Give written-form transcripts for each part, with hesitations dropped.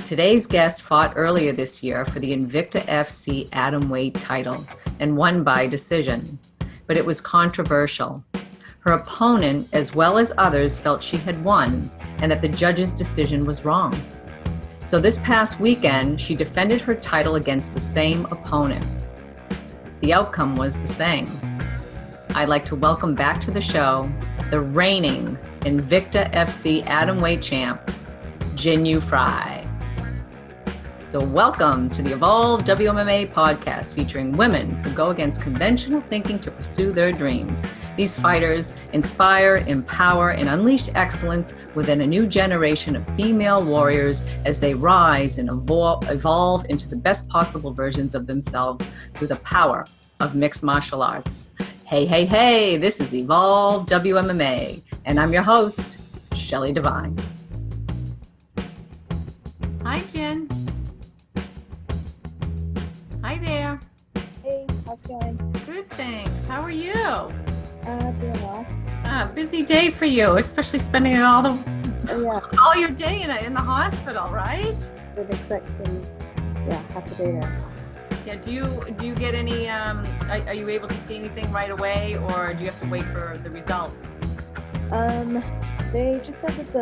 Today's guest fought earlier this year for the Invicta FC Atomweight title and won by decision, but it was controversial. Her opponent, as well as others, felt she had won and that the judge's decision was wrong. So this past weekend, she defended her title against the same opponent. The outcome was the same. I'd like to welcome back to the show the reigning Invicta FC Atomweight champ, Jinh Frey. So welcome to the Evolve WMMA podcast featuring women who go against conventional thinking to pursue their dreams. These fighters inspire, empower, and unleash excellence within a new generation of female warriors as they rise and evolve into the best possible versions of themselves through the power of mixed martial arts. Hey, hey, hey, this is Evolve WMMA, and I'm your host, Shelly Devine. Hi, Jinh. Hi there. Hey, how's it going? Good, thanks. How are you? Doing well. Busy day for you, especially spending all Yeah, your day in the hospital, right? would expect to, half the day there. Yeah. Do you get any? Are you able to see anything right away, or do you have to wait for the results? They just said that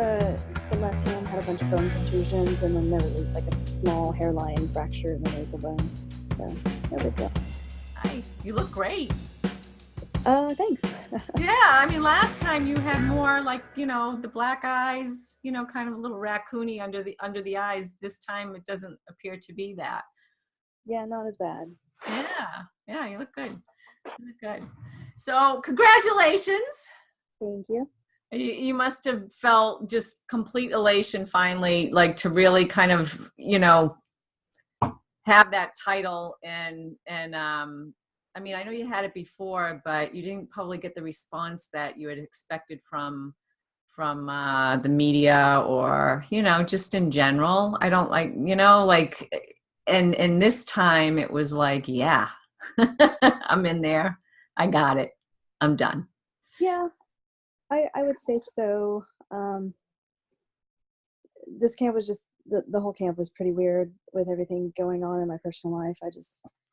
the left hand had a bunch of bone contusions, and then there was like a small hairline fracture in the nasal bone. So, no big deal. Hi. You look great. Thanks. Yeah. I mean, last time you had more like the black eyes, kind of a little raccoony under the eyes. This time it doesn't appear to be that. Yeah, not as bad. Yeah, you look good. You look good. So, congratulations. Thank you. You must have felt just complete elation finally, like to really kind of, have that title and I mean, I know you had it before, but you didn't probably get the response that you had expected from the media or, just in general. I don't and this time it was like, yeah, I'm in there. I got it. I'm done. Yeah, I would say so. This camp was just, the whole camp was pretty weird with everything going on in my personal life. It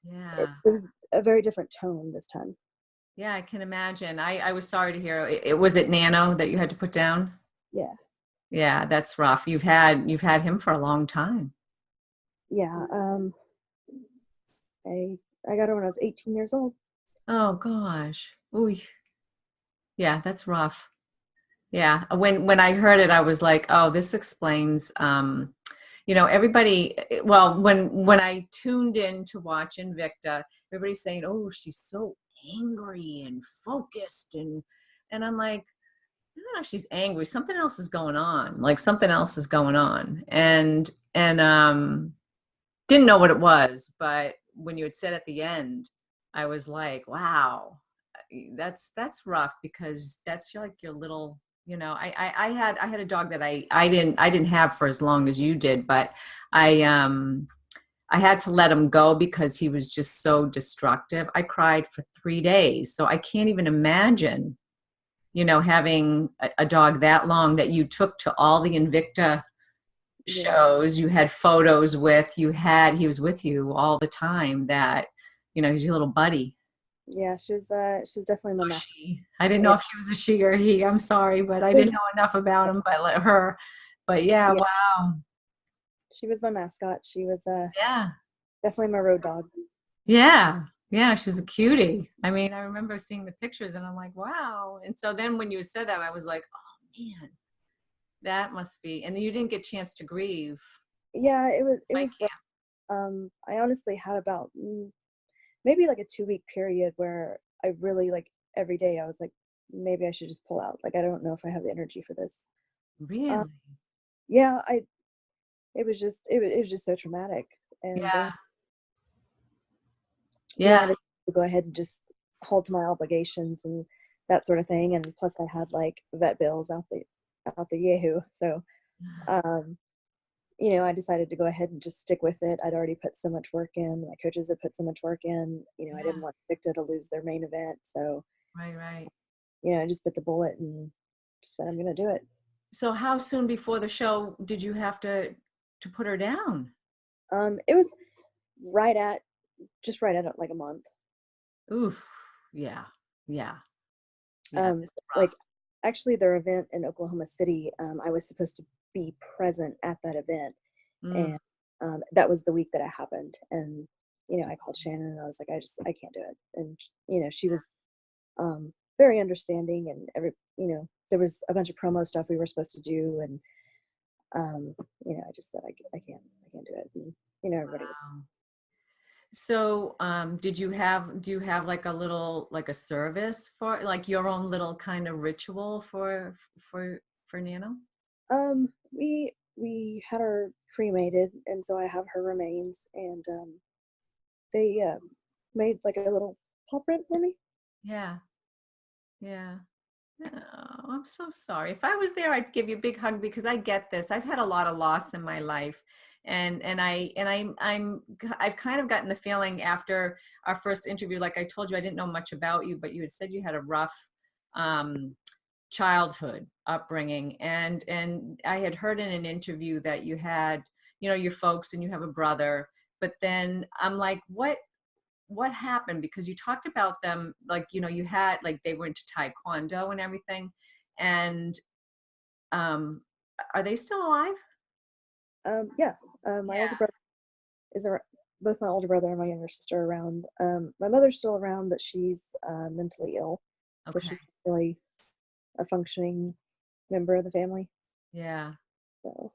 Yeah. was a very different tone this time. Yeah, I can imagine. I was sorry to hear. It was it Nano that you had to put down? Yeah. Yeah, that's rough. You've had him for a long time. Yeah. I got her when I was 18 years old. Oh gosh. Ooh. Yeah, that's rough. Yeah. When I heard it, I was like, oh, this explains everybody, well, when I tuned in to watch Invicta, everybody's saying, oh, she's so angry and focused and I'm like, I don't know if she's angry. Something else is going on. Like something else is going on. And didn't know what it was, but when you had said at the end, I was like, wow, that's rough because that's like your little, I had a dog that I didn't have for as long as you did, but I had to let him go because he was just so destructive. I cried for 3 days. So I can't even imagine, having a dog that long that you took to all the Invicta shows, you had photos with, he was with you all the time, that, he's your little buddy. Yeah, she's definitely my mascot. I didn't know if she was a she or he. I'm sorry, but I didn't know enough about him, but let her. But yeah, wow. She was my mascot. She was Yeah. definitely my road dog. Yeah. Yeah, she's a cutie. I mean, I remember seeing the pictures and I'm like, wow. And so then when you said that, I was like, oh man, that must be. And then you didn't get a chance to grieve. Yeah, it was I honestly had about maybe like a 2-week period where I really, like, every day I was like, maybe I should just pull out. Like, I don't know if I have the energy for this. Really? Yeah, it was just so traumatic. And Yeah. I Yeah. decided to go ahead and just hold to my obligations and that sort of thing. And plus I had like vet bills out the yahoo. So I decided to go ahead and just stick with it. I'd already put so much work in. My coaches had put so much work in. I didn't want Victor to lose their main event. So, Right. I just bit the bullet and said, I'm going to do it. So how soon before the show did you have to to put her down? It was right at just right at like a month. Oof. Yeah. Yeah. Yeah. So, It's rough. like, actually, their event in Oklahoma City, I was supposed to be present at that event, Mm. and that was the week that it happened. And I called Shannon and I was like, I can't do it. And she was very understanding, and there was a bunch of promo stuff we were supposed to do, and I just said I can't do it. And everybody was. Wow. So, do you have like a little, like a service for like your own little kind of ritual for Nano? We had her cremated, and so I have her remains, and they made like a little paw print for me. Yeah. Yeah. Oh, I'm so sorry. If I was there, I'd give you a big hug because I get this. I've had a lot of loss in my life. I've kind of gotten the feeling after our first interview, like I told you, I didn't know much about you, but you had said you had a rough um, childhood upbringing. And I had heard in an interview that you had, your folks and you have a brother, but then I'm like, what happened? Because you talked about them, like, you had, like, they were into taekwondo and everything. And um are they still alive? Yeah, my older Yeah. brother is both my older brother and my younger sister are around. My mother's still around, but she's mentally ill, so Okay. she's not really a functioning member of the family. Yeah. So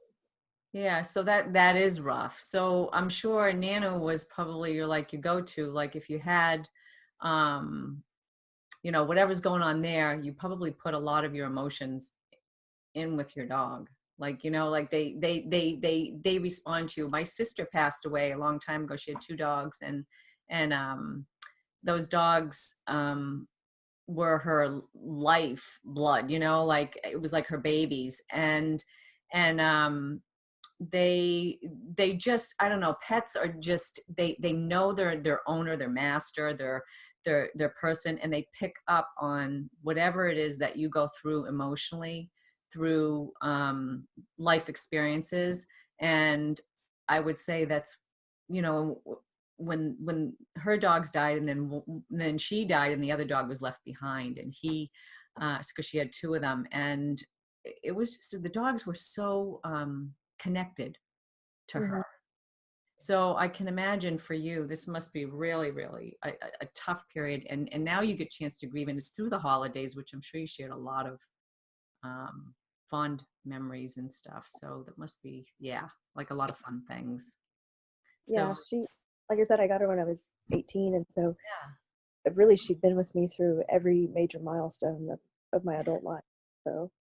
Yeah, so that is rough. So I'm sure Nano was probably your go-to, like if you had whatever's going on there, you probably put a lot of your emotions in with your dog. Like, like they respond to you. My sister passed away a long time ago. She had two dogs, and those dogs were her life blood, like it was like her babies. And they just, I don't know, pets are just, they know their owner, their master, their person, and they pick up on whatever it is that you go through emotionally through life experiences. And I would say that's, you know when her dogs died, and then she died, and the other dog was left behind, and he because she had two of them. And it was just, the dogs were so connected to mhm. her. So I can imagine for you, this must be really, really a tough period. And now you get a chance to grieve, and it's through the holidays, which I'm sure you shared a lot of um, fond memories and stuff. So that must be, yeah, like a lot of fun things. So Yeah, like I said, I got her when I was 18, and so yeah, really she'd been with me through every major milestone of my adult life. So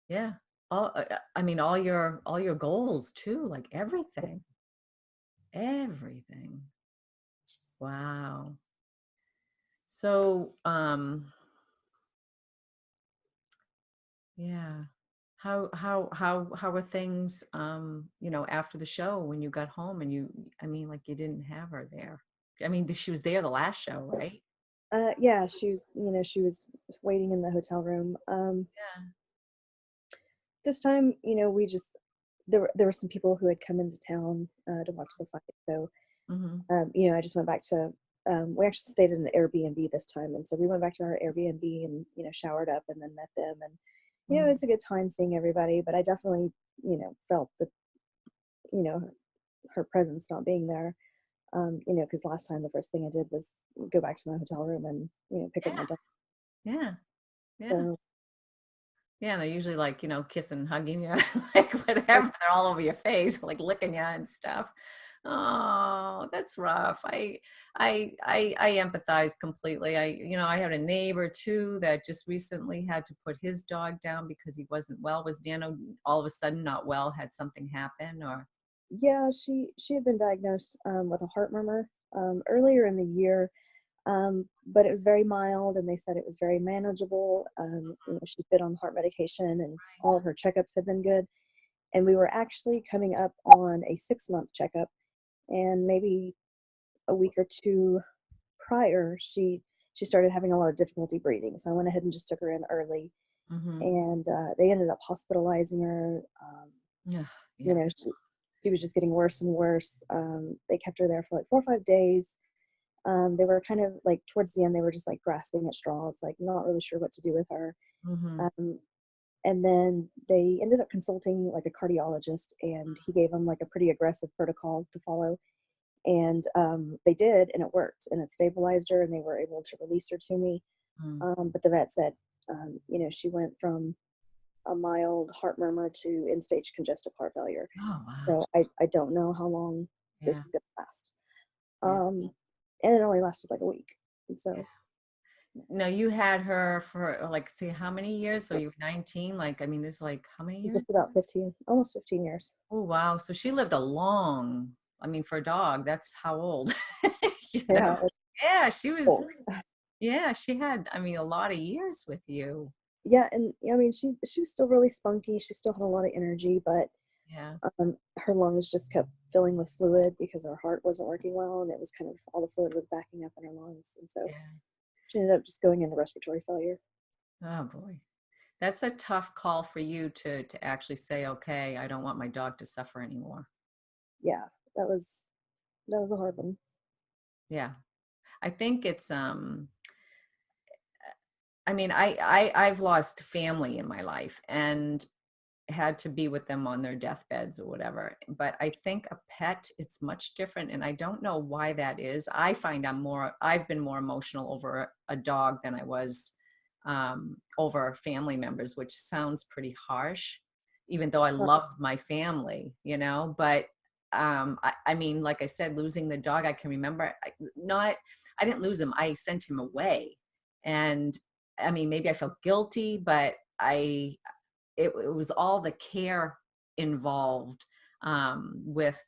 yeah. I mean, all your goals too, like everything, everything. Wow. So, yeah. How were things, after the show when you got home and I mean, like, you didn't have her there. I mean, she was there the last show, right? yeah, she was waiting in the hotel room. Yeah. This time, we just there were some people who had come into town to watch the fight. So Mm-hmm. I just went back to we actually stayed in an Airbnb this time, and so we went back to our Airbnb and showered up and then met them. And Mm-hmm. it's a good time seeing everybody, but I definitely felt that you know her presence not being there. Because last time the first thing I did was go back to my hotel room and pick up my Yeah. dog. Yeah. Yeah. So Yeah. They're usually like, kissing, hugging you, like like whatever. They're all over your face, like licking you and stuff. Oh, that's rough. I empathize completely. I had a neighbor too that just recently had to put his dog down because he wasn't well. Was Dano all of a sudden not well? Had something happen or? yeah, she had been diagnosed with a heart murmur earlier in the year. But it was very mild, and they said it was very manageable. She'd been on heart medication, and all of her checkups had been good. And we were actually coming up on a 6-month checkup, and maybe a week or two prior, she started having a lot of difficulty breathing. So I went ahead and just took her in early, Mm-hmm. and they ended up hospitalizing her. Yeah. You Yeah. know, she was just getting worse and worse. They kept her there for like 4 or 5 days. They were kind of like towards the end, they were just like grasping at straws, like not really sure what to do with her. Mm-hmm. And then they ended up consulting like a cardiologist, and he gave them like a pretty aggressive protocol to follow. And they did, and it worked, and it stabilized her, and they were able to release her to me. Mm. But the vet said, she went from a mild heart murmur to end-stage congestive heart failure. Oh, wow. So I don't know how long this Yeah. is going to last. Yeah. And it only lasted like a week. And Yeah. so No, you had her for like, see, how many years? So you were 19. Like, I mean, there's like how many years? just about 15, almost 15 years. Oh, wow. So she lived a long, I mean, for a dog, that's how old? You know? Yeah. Yeah, she was, Cool. yeah, she had, I mean, a lot of years with you. Yeah, and I mean, she was still really spunky. She still had a lot of energy, but Yeah. her lungs just kept filling with fluid because her heart wasn't working well, and it was kind of all the fluid was backing up in her lungs, and so Yeah. she ended up just going into respiratory failure. Oh boy. That's a tough call for you to actually say, okay, I don't want my dog to suffer anymore. Yeah, that was a hard one. Yeah. I think it's I mean, I've lost family in my life and had to be with them on their deathbeds or whatever. But I think a pet, it's much different. And I don't know why that is. I find I've been more emotional over a dog than I was over family members, which sounds pretty harsh, even though I Uh, love my family, but I mean, like I said, losing the dog, I can remember I didn't lose him. I sent him away. And I mean, maybe I felt guilty, but it was all the care involved with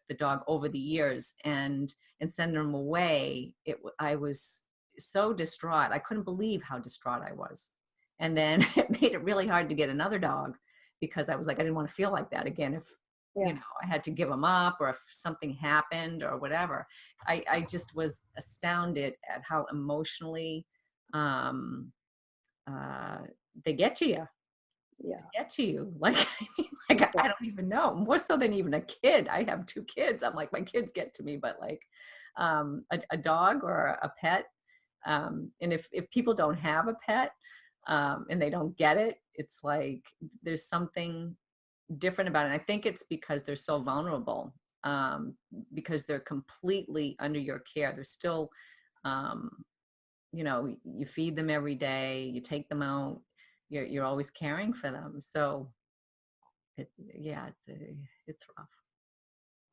the dog over the years, and sending him away. I was so distraught. I couldn't believe how distraught I was. And then it made it really hard to get another dog because I was like, I didn't want to feel like that again. If, yeah, I had to give him up or if something happened or whatever. I just was astounded at how emotionally um, uh, they get to you yeah, get to you. Like, I mean, like yeah, I don't even know. More so than even a kid. I have 2 kids. I'm like, my kids get to me, but like a dog or a pet. And if people don't have a pet and they don't get it, it's like there's something different about it. And I think it's because they're so vulnerable, because they're completely under your care. They're still, um, you feed them every day, you take them out, you're always caring for them. So yeah, it's rough.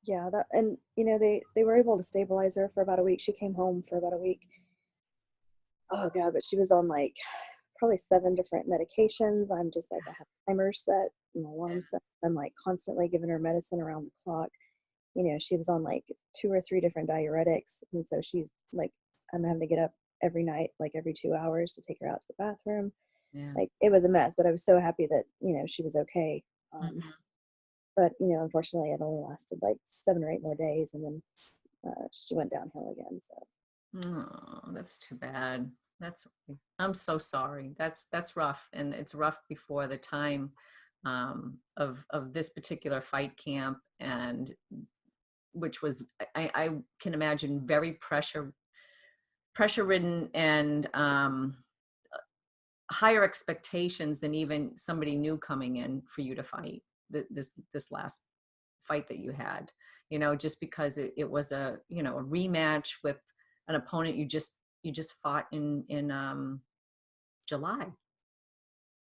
yeah. That, and they were able to stabilize her for about a week. She came home for about a week. Oh god, but she was on like probably 7 different medications. I'm just like, I have timers set, and alarms set. I'm like constantly giving her medicine around the clock. She was on like 2 or 3 different diuretics, and so she's like, I'm having to get up every night, like every 2 hours, to take her out to the bathroom. Yeah. Like, it was a mess, but I was so happy that she was okay. Mhm. But unfortunately, it only lasted like 7 or 8 more days, and then she went downhill again. So Oh, that's too bad. I'm so sorry. That's rough, and it's rough before the time of this particular fight camp, and which was I can imagine very pressure ridden, and higher expectations than even somebody new coming in for you to fight this last fight that you had, just because it was a rematch with an opponent you just fought in July.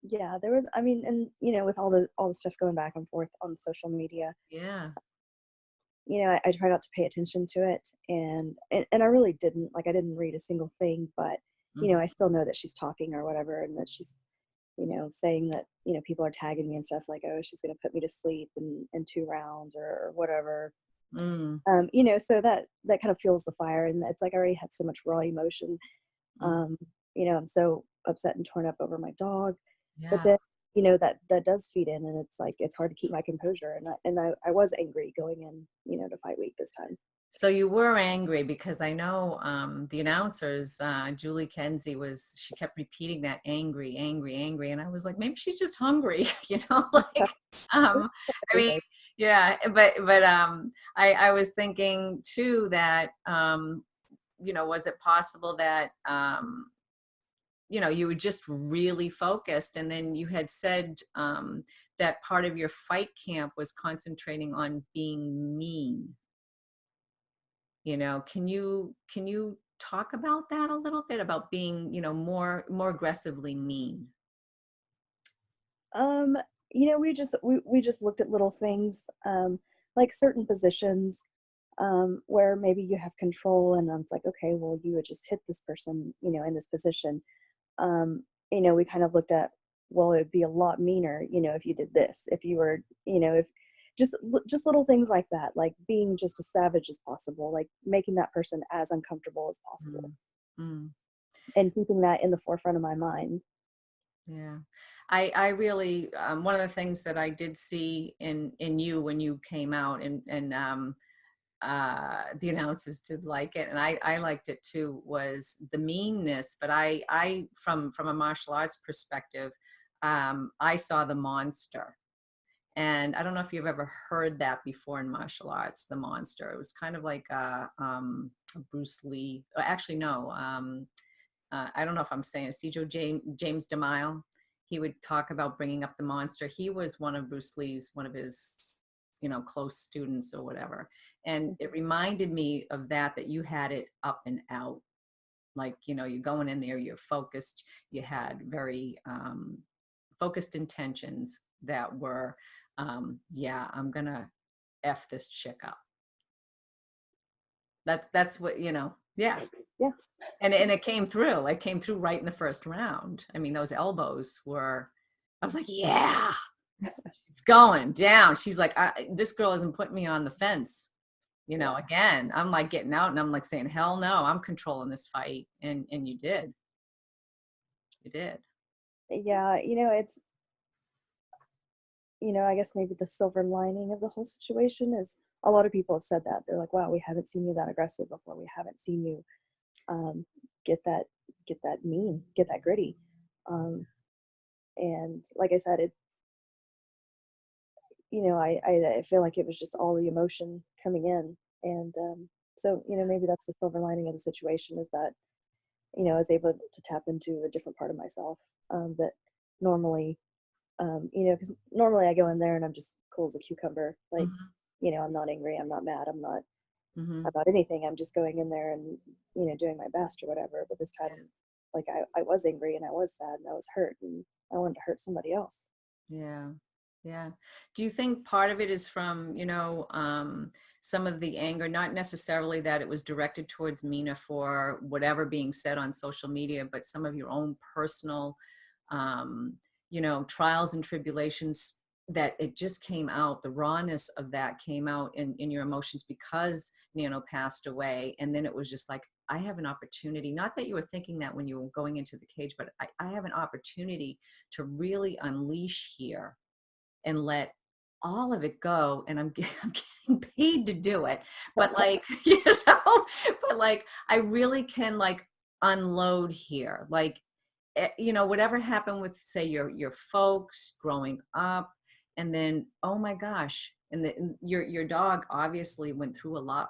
yeah, there was. I mean, and with all the stuff going back and forth on social media, Yeah. I try not to pay attention to it, and I really didn't. Like, I didn't read a single thing, but Mhm. I still know that she's talking or whatever, and that she's saying that people are tagging me and stuff like, oh, she's gonna put me to sleep in 2 rounds or whatever. Mm. So that kind of fuels the fire, and it's like I already had so much raw emotion. Mm. um I'm so upset and torn up over my dog, but Yeah. then that does feed in, and it's like it's hard to keep my composure, and I was angry going in to fight week this time. So you were angry because I know the announcers, Julie Kenzie, she kept repeating that angry, angry, angry. And I was like, maybe she's just hungry, like, I mean, Everything. Yeah, but I was thinking too that was it possible that you were just really focused, and then you had said that part of your fight camp was concentrating on being mean. Can you talk about that a little bit, about being more aggressively mean? Um, we just looked at little things, like certain positions, where maybe you have control, and it's like, okay, well, you would just hit this person, in this position. We kind of looked at, well, it'd be a lot meaner, if you did this, if you were, if just little things like that, like being just as savage as possible, like making that person as uncomfortable as possible, Mm. Mm. and keeping that in the forefront of my mind. Yeah. I really, one of the things that I did see in you when you came out, and the announcers did like it, and I liked it too, was the meanness. But I from a martial arts perspective, I saw the monster. And I don't know if you've ever heard that before in martial arts, the monster. It was kind of like a Bruce Lee. Actually, no. I don't know if I'm saying it. Cjo James DeMille. He would talk about bringing up the monster. He was one of Bruce Lee's, one of his, close students or whatever. And it reminded me of that you had it up and out. Like, you're going in there, you're focused. You had very focused intentions that were, yeah, I'm gonna F this chick up. That's what, yeah. Yeah. And it came through. It came through right in the first round. I mean, those elbows were, I was like, yeah, it's going down. She's like, this girl isn't putting me on the fence. Yeah. Again, I'm like getting out and I'm like saying, hell no, I'm controlling this fight. And you did. You did. Yeah, it's, I guess maybe the silver lining of the whole situation is a lot of people have said that. They're like, wow, we haven't seen you that aggressive before. We haven't seen you um, get that mean, get that gritty. Um, and like I said, I feel like it was just all the emotion coming in. And so, maybe that's the silver lining of the situation, is that, I was able to tap into a different part of myself, that normally, because normally I go in there and I'm just cool as a cucumber. Like, Mm-hmm. I'm not angry. I'm not mad. I'm not Mm-hmm. about anything. I'm just going in there and, doing my best or whatever. But this time, like, I was angry and I was sad and I was hurt and I wanted to hurt somebody else. Yeah. Yeah. Do you think part of it is from, some of the anger, not necessarily that it was directed towards Mina for whatever being said on social media, but some of your own personal, um, trials and tribulations, that it just came out, the rawness of that came out in your emotions because Nano passed away. And then it was just like, I have an opportunity, not that you were thinking that when you were going into the cage, but I have an opportunity to really unleash here and let all of it go, and I'm getting paid to do it, but like but like I really can like unload here, like whatever happened with, say, your folks growing up, and then, oh my gosh, and your dog obviously went through a lot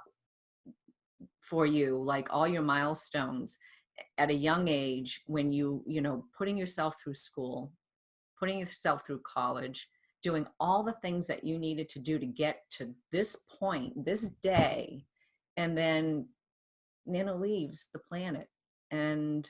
for you, like all your milestones at a young age, when putting yourself through school, putting yourself through college, doing all the things that you needed to do to get to this point, this day, and then Nana leaves the planet, and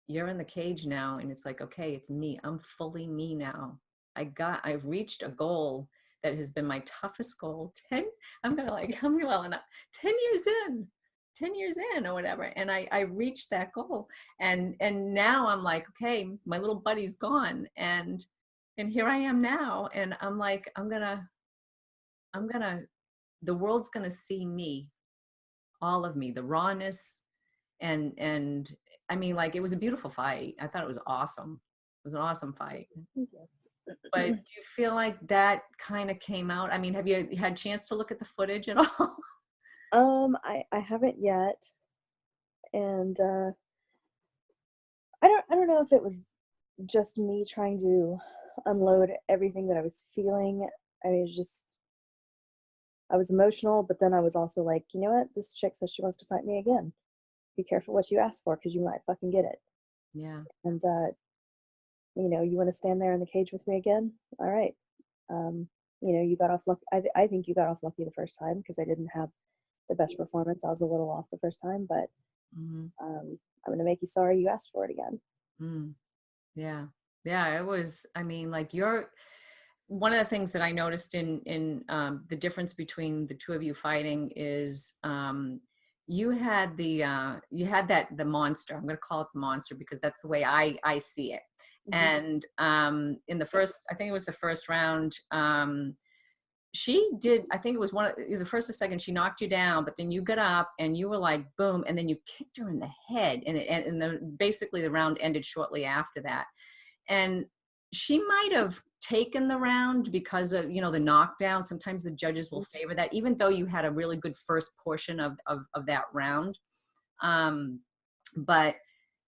you're in the cage now, and it's like, okay, it's me. I'm fully me now. I've reached a goal that has been my toughest goal. I'm gonna like, I'm well enough. 10 years in. 10 years in or whatever, and I reached that goal, and now I'm like, okay, my little buddy's gone, and here I am now, and I'm like, I'm gonna the world's gonna see me, all of me, the rawness, and I mean, like, it was a beautiful fight. I thought it was awesome. It was an awesome fight. But do you feel like that kind of came out? I mean, have you had a chance to look at the footage at all? I haven't yet, and I don't know if it was just me trying to unload everything that I was feeling. I was just I was emotional, but then I was also like, you know what? This chick says she wants to fight me again. Be careful what you ask for because you might fucking get it. Yeah. And, you know, you want to stand there in the cage with me again? All right. You know, you got off lucky. I think you got off lucky the first time because I didn't have the best performance. I was a little off the first time, but Mm-hmm. I'm going to make you sorry you asked for it again. Mm. Yeah. Yeah. It was, I mean, like you're, one of the things that I noticed in the difference between the two of you fighting is you had the monster. I'm going to call it the monster because that's the way I see it. Mm-hmm. And in the first, I think it was the first round, she did, I think it was one of the first or second, she knocked you down, but then you got up and you were like, boom, and then you kicked her in the head, and basically the round ended shortly after that. And she might have taken the round because of, you know, the knockdown. Sometimes the judges will favor that, even though you had a really good first portion of that round. But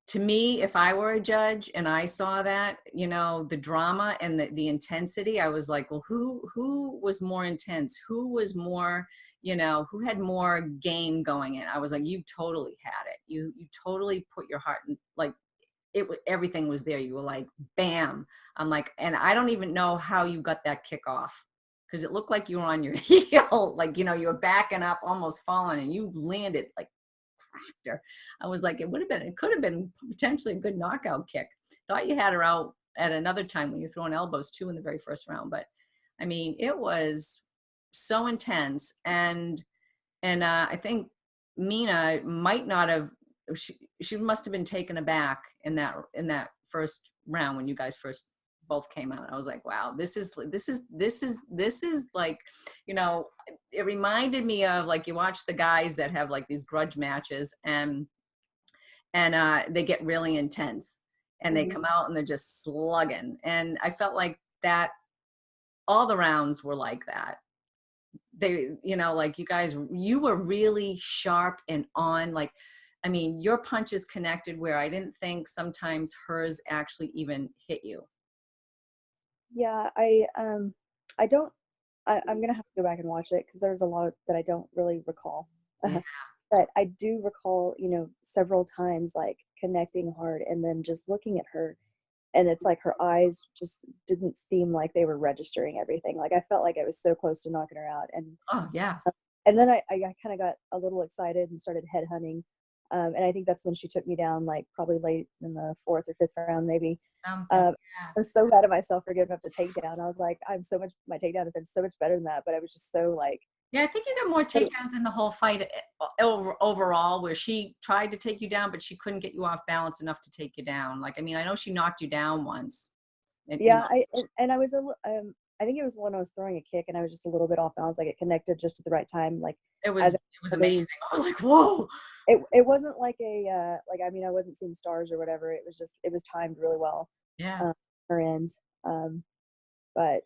to me, if I were a judge and I saw that, you know, the drama and the intensity, I was like, well, who was more intense? Who was more, you know, who had more game going in? I was like, you totally had it. You totally put your heart in, like, everything was there. You were like, bam. I'm like, and I don't even know how you got that kick off because it looked like you were on your heel, like, you know, you were backing up, almost falling, and you landed like cracked her. I was like, it could have been potentially a good knockout kick. Thought you had her out at another time when you're throwing elbows too in the very first round, but I mean, it was so intense, and I think Mina might not have. She must have been taken aback in that first round when you guys first both came out. I was like, wow, this is like, you know, it reminded me of, like, you watch the guys that have like these grudge matches, and they get really intense and they Mm-hmm. come out and they're just slugging. And I felt like that all the rounds were like that. They, you know, like you guys, you were really sharp and on, like, I mean, your punches connected where I didn't think sometimes hers actually even hit you. Yeah, I don't. I'm gonna have to go back and watch it because there's a lot that I don't really recall. Yeah. But I do recall, you know, several times like connecting hard and then just looking at her, and it's like her eyes just didn't seem like they were registering everything. Like I felt like I was so close to knocking her out, Oh yeah. and then I kind of got a little excited and started head hunting. And I think that's when she took me down, like probably late in the fourth or fifth round, maybe. Something. Um, Yeah. I was so mad at myself for giving up the takedown. I was like, my takedown has been so much better than that. But I was just so like, Yeah, I think you got more takedowns in the whole fight overall, where she tried to take you down, but she couldn't get you off balance enough to take you down. Like, I mean, I know she knocked you down once. And, you yeah, know, and I was I think it was when I was throwing a kick and I was just a little bit off balance. Like it connected just at the right time. Like as it was they, amazing. I was like, whoa. it wasn't like a like I mean I wasn't seeing stars or whatever. It was just it was timed really well. Yeah. Her end. But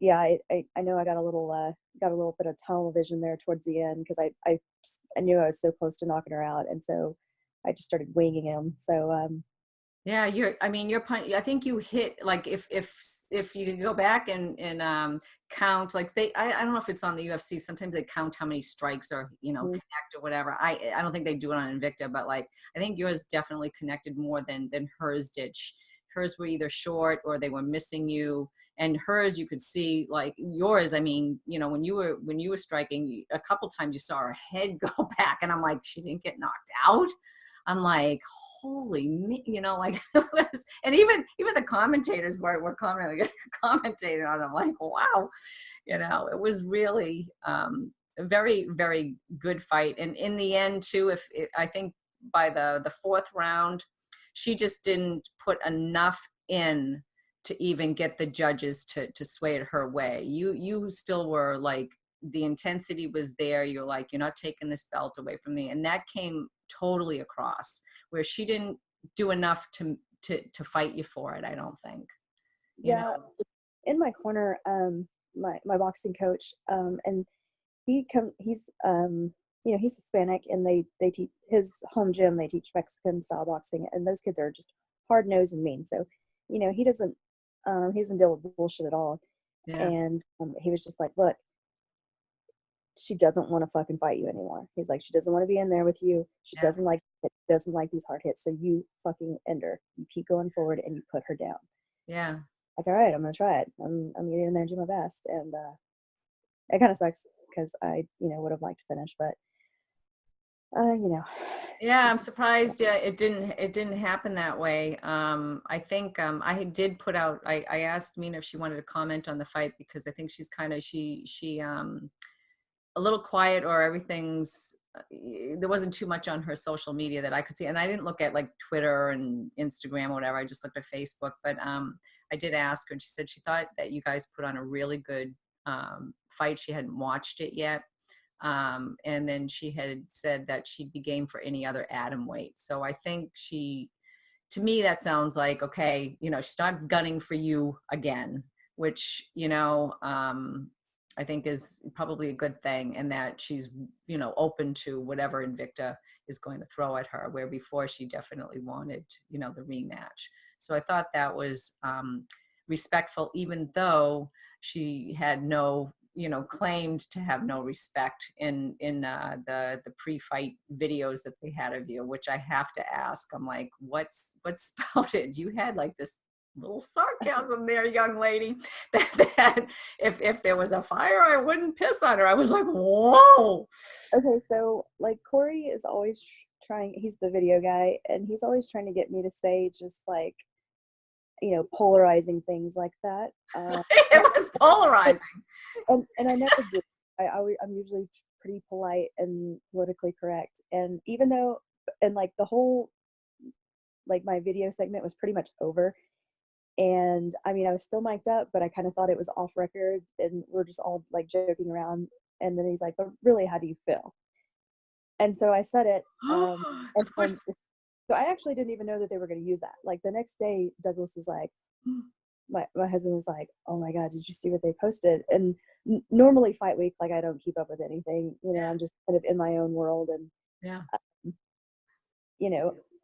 yeah, I know I got a little bit of tunnel vision there towards the end because I knew I was so close to knocking her out, and so I just started winging him. So Yeah, I mean, your punch, I think you hit, like, if you go back and count, like I don't know if it's on the UFC, sometimes they count how many strikes or, you know, mm, connect or whatever. I don't think they do it on Invicta, but like, I think yours definitely connected more than hers did. Hers were either short or they were missing you. And hers, you could see, like yours, I mean, you know, when you were striking, a couple times you saw her head go back, and I'm like, she didn't get knocked out. I'm like, holy, you know, like, and even the commentators were commentating on it. I'm like, wow, you know, it was really a very, very good fight. And in the end, too, I think by the fourth round, she just didn't put enough in to even get the judges to sway it her way. You still were like, the intensity was there. You're like, you're not taking this belt away from me, and that came totally across, where she didn't do enough to fight you for it, I don't think, you know. yeah, in my corner, my boxing coach, and he's you know he's Hispanic, and they teach his home gym. They teach Mexican style boxing, and those kids are just hard nosed and mean. So, you know, he doesn't deal with bullshit at all. Yeah. And he was just like, look, she doesn't want to fucking fight you anymore. He's like, she doesn't want to be in there with you. She doesn't like it, doesn't like these hard hits. So you fucking end her. You keep going forward and you put her down. Yeah. Like, all right, I'm gonna try it. I'm getting in there and do my best. And it kind of sucks because I, would have liked to finish, but Yeah, I'm surprised. Yeah, it didn't happen that way. I think I did put out. I asked Mina if she wanted to comment on the fight because I think she's kind of she a little quiet, or everything's there wasn't too much on her social media that I could see, and I didn't look at like Twitter and Instagram or whatever. I just looked at Facebook. But I did ask her, and she said she thought that you guys put on a really good fight. She hadn't watched it yet. And then she had said that she'd be game for any other atom weight. So I think to me, that sounds like, okay, she's not gunning for you again, which, I think is probably a good thing, and that she's, open to whatever Invicta is going to throw at her, where before she definitely wanted, the rematch. So I thought that was respectful, even though she had no, claimed to have no respect in the pre-fight videos that they had of you, which I have to ask. I'm like, what's spouted? You had like this little sarcasm there, young lady, that if there was a fire, I wouldn't piss on her. I was like, whoa. Okay, so like Corey is always trying, he's the video guy, and he's always trying to get me to say just like, polarizing things like that. It was polarizing. And I never do. I'm usually pretty polite and politically correct. And even though, and like the whole, like my video segment was pretty much over. And I mean, I was still mic'd up, but I kind of thought it was off record, and we're just all like joking around. And then he's like, but really, how do you feel? And so I said it. Of course. So I actually didn't even know that they were going to use that. Like the next day, Douglas was like, my husband was like, oh my God, did you see what they posted? And normally fight week, like I don't keep up with anything, I'm just kind of in my own world. And,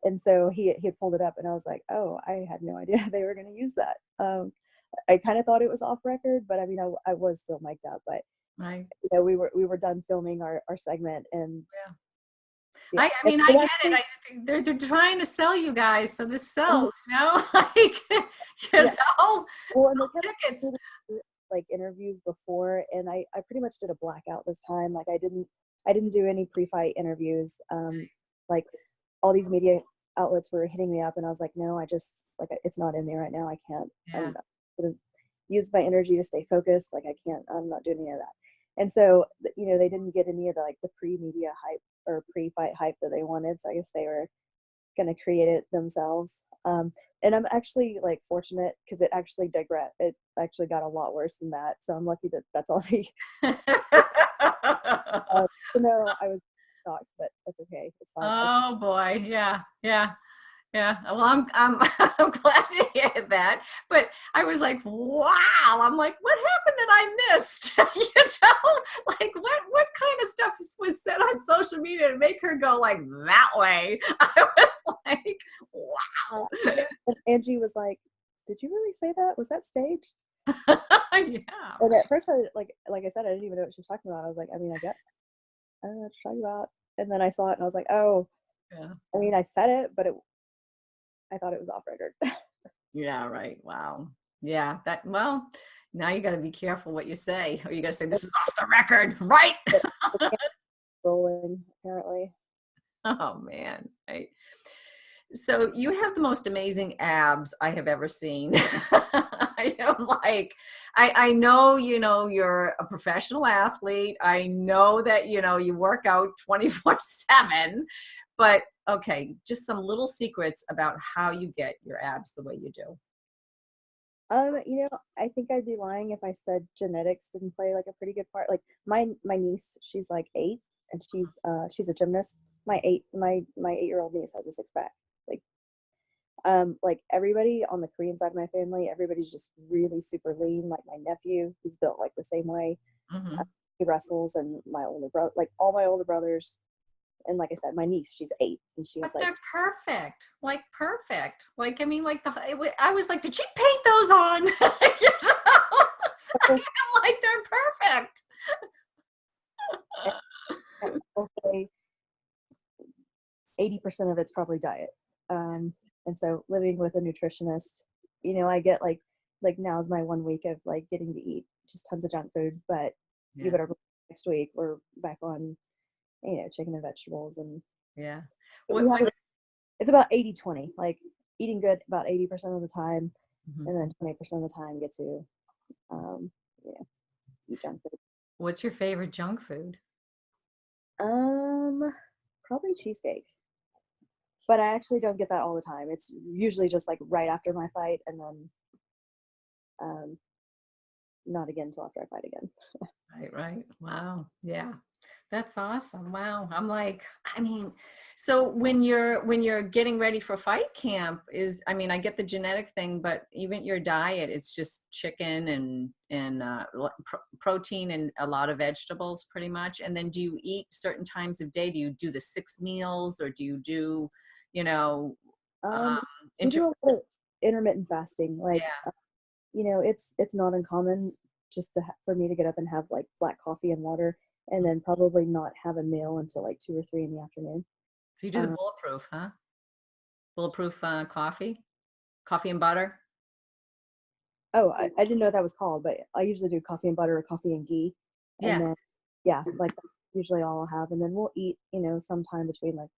and so he had pulled it up, and I was like, oh, I had no idea they were going to use that. I kind of thought it was off record, but I mean, I was still mic'd up, but right. We were done filming our segment, and I mean, I get it. I think they're trying to sell you guys, so this sells, like, well, and tickets. Like interviews before, and I pretty much did a blackout this time. Like I didn't do any pre-fight interviews. Like all these media outlets were hitting me up, and I was like, no, I just like it's not in me right now. I can't. I'm gonna use my energy to stay focused. Like I can't. I'm not doing any of that. And so they didn't get any of the pre-media hype or pre-fight hype that they wanted. So I guess they were going to create it themselves. And I'm actually like fortunate because it actually it actually got a lot worse than that. So I'm lucky that that's all they. No, I was shocked, but that's okay. It's fine. Oh boy, yeah. Well, I'm I'm glad to hear that. But I was like, wow. I'm like, what happened that I missed? Like what kind of stuff was said on social media to make her go like that way? I was like, wow. And Angie was like, did you really say that? Was that staged? Yeah. And at first, like I said, I didn't even know what she was talking about. I was like, I mean, I don't know what you're talking about. And then I saw it, and I was like, oh, yeah. I mean, I said it, but I thought it was off record. Yeah, right. Wow. Yeah. Well, now you got to be careful what you say, or you got to say this is off the record, right? Rolling, apparently. Oh man. Right. So you have the most amazing abs I have ever seen. I am like, I know, you're a professional athlete. I know that, you work out 24/7, but okay, just some little secrets about how you get your abs the way you do. I think I'd be lying if I said genetics didn't play like a pretty good part. Like my niece, she's like 8, and she's a gymnast. My 8-year-old niece has a 6-pack. Like everybody on the Korean side of my family, everybody's just really super lean. Like my nephew, he's built like the same way. Mm-hmm. He wrestles, and my older brother, like all my older brothers. And like I said, my niece, she's 8, and she was but like, they're perfect. Like perfect. Like, I mean, like I was like, did she paint those on? I'm like, they're perfect. I'll say 80% of it's probably diet. And so living with a nutritionist, I get like now's my 1 week of like getting to eat just tons of junk food, but you Yeah. better believe next week we're back on, chicken and vegetables. And Yeah. but we What have it's about 80/20, like eating good about 80% of the time, mhm. and then 20% of the time get to, um, you know, eat junk food. What's your favorite junk food? Um, Probably cheesecake, but I actually don't get that all the time. It's usually just like right after my fight, and then um, not again until after I fight again. Right, right. Wow. Yeah. That's awesome. Wow. I'm like, I mean, so when you're getting ready for fight camp I mean, I get the genetic thing, but even your diet, it's just chicken and protein and a lot of vegetables pretty much. And then do you eat certain times of day? Do you do the 6 meals or do you do, you know, um, Um, we inter do a lot of intermittent fasting. Like, yeah. it's not uncommon just for me to get up and have like black coffee and water, and then probably not have a meal until like 2 or 3 in the afternoon. So you do the Um, bulletproof, huh? Bulletproof coffee and butter. oh, I didn't know that was called, but I usually do coffee and butter or coffee and ghee, and Yeah. then yeah, like that's usually all I'll have, and then we'll eat, sometime between like